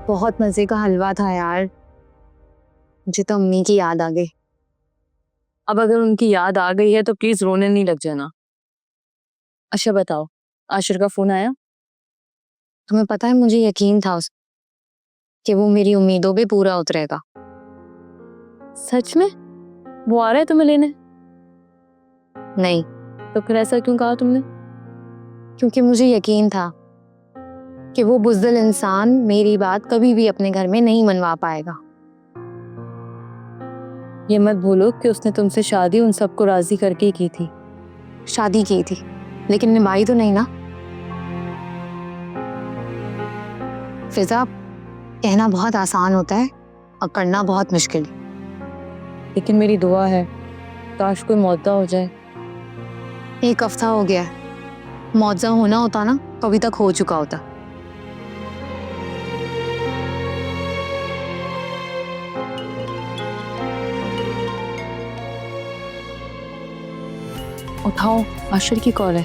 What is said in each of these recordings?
बहुत मजे का हलवा था यार। मुझे तो अम्मी की याद आ गई। अब अगर उनकी याद आ गई है तो प्लीज रोने नहीं लग जाना। अच्छा बताओ, आशिर का फोन आया? तुम्हें पता है मुझे यकीन था उस कि वो मेरी उम्मीदों पे पूरा उतरेगा। सच में? वो आ रहा है तुम्हें लेने? नहीं, तो फिर ऐसा क्यों कहा तुमने? क्योंकि मुझे यकीन था कि वो बुज़दिल इंसान मेरी बात कभी भी अपने घर में नहीं मनवा पाएगा। ये मत भूलो कि उसने तुमसे शादी उन सबको राजी करके ही की थी। शादी की थी लेकिन निभाई तो नहीं ना। फिजा, कहना बहुत आसान होता है और करना बहुत मुश्किल। लेकिन मेरी दुआ है काश कोई मौका हो जाए। 1 हफ्ता हो गया है, मौजा होना होता ना तो अभी तक हो चुका होता। उठाओ, आशिर की कॉल है।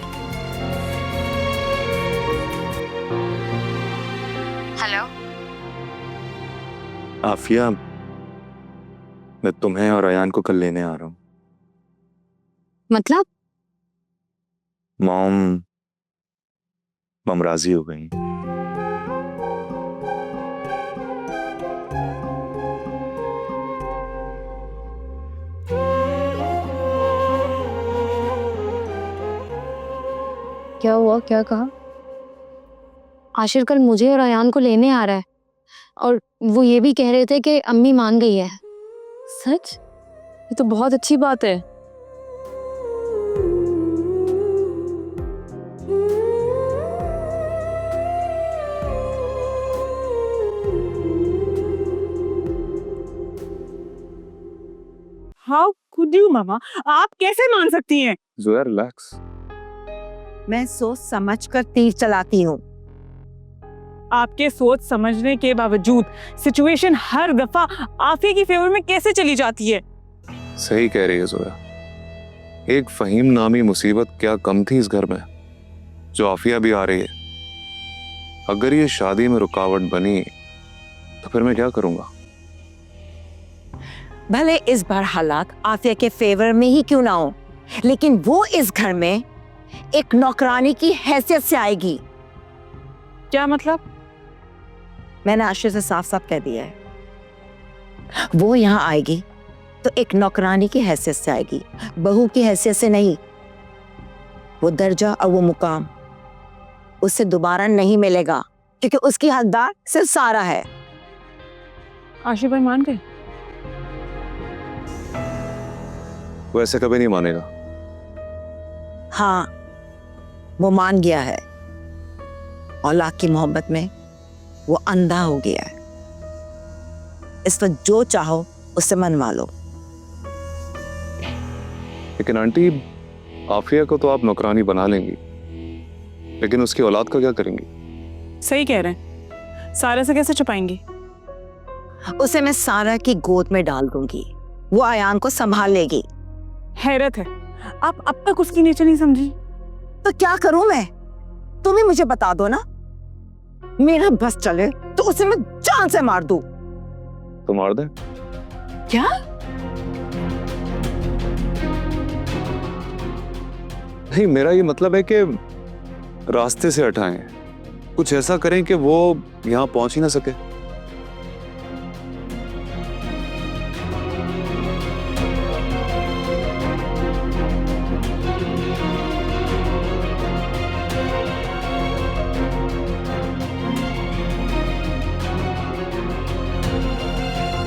हेलो। आफिया, मैं तुम्हें और अयान को कल लेने आ रहा हूँ। मतलब? मम राजी हो गई। क्या हुआ, क्या कहा? आशिर कल मुझे और अयान को लेने आ रहा है और वो ये भी कह रहे थे कि अम्मी मान गई है। सच? ये तो बहुत अच्छी बात है। हाउ कुड यू मामा, आप कैसे मान सकती हैं? जोया रिलैक्स। मैं सोच समझ कर तीर चलाती हूँ। आपके सोच समझने के बावजूद सिचुएशन हर दफा आफिया की फेवर में कैसे चली जाती है? सही कह रही है जोया। एक फहीम नामी मुसीबत क्या कम थी इस घर में जो आफिया भी आ रही है। अगर ये शादी में रुकावट बनी तो फिर मैं क्या करूंगा? भले इस बार हालात आफिया के फेवर में ही क्यों ना हो, लेकिन वो इस घर में एक नौकरानी की हैसियत से आएगी। क्या मतलब? मैंने आशिर से साफ साफ कह दिया है, वो यहाँ आएगी तो एक नौकरानी की हैसियत से आएगी, बहू की हैसियत से नहीं। वो दर्जा और वो मुकाम उससे दोबारा नहीं मिलेगा, क्योंकि उसकी हकदार सिर्फ सारा है। आशिफ भाई मान गए? वो ऐसे कभी नहीं मानेगा। हाँ, वो मान गया है। औलाद की मोहब्बत में वो अंधा हो गया है। इस वक्त जो चाहो उससे मनवा लो। लेकिन आंटी, आफिया को तो आप नौकरानी बना लेंगी, लेकिन उसकी औलाद का क्या करेंगी? सही कह रहे हैं, सारा से कैसे छुपाएंगी? उसे मैं सारा की गोद में डाल दूंगी, वो अयान को संभाल लेगी। हैरत है, आप अब तक उसकी नेचर नहीं समझी। तो क्या करूं मैं? तुम ही मुझे बता दो ना। मेरा बस चले तो उसे मैं जान से मार दूं। तो मार दे। क्या? नहीं, मेरा ये मतलब है कि रास्ते से हटाएं, कुछ ऐसा करें कि वो यहाँ पहुंच ही ना सके।